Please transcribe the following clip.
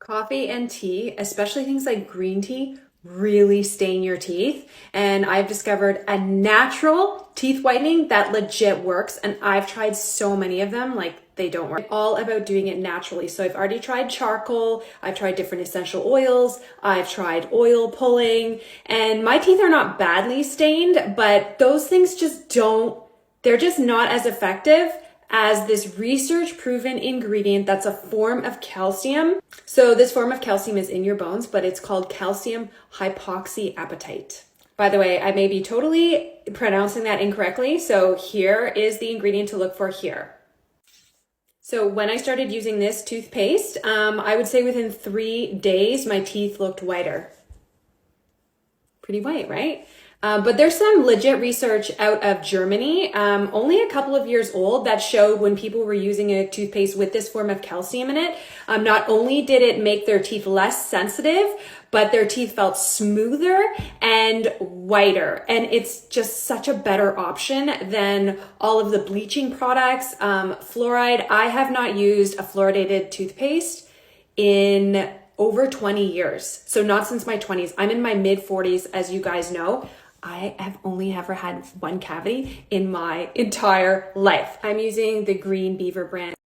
Coffee and tea, especially things like green tea, really stain your teeth. And I've discovered a natural teeth whitening that legit works. And I've tried so many of them, like they don't work. All about doing it naturally. So I've already tried charcoal, I've tried different essential oils, I've tried oil pulling, and my teeth are not badly stained, but those things just they're just not as effective as this research proven ingredient that's a form of calcium. So this form of calcium is in your bones, but it's called calcium hypoxyapatite. By the way, I may be totally pronouncing that incorrectly. So here is the ingredient to look for here. So when I started using this toothpaste, I would say within 3 days, my teeth looked whiter. Pretty white, right? But there's some legit research out of Germany, only a couple of years old, that showed when people were using a toothpaste with this form of calcium in it, not only did it make their teeth less sensitive, but their teeth felt smoother and whiter. And it's just such a better option than all of the bleaching products. Fluoride, I have not used a fluoridated toothpaste in over 20 years. So not since my 20s. I'm in my mid 40s, as you guys know. I have only ever had one cavity in my entire life. I'm using the Green Beaver brand.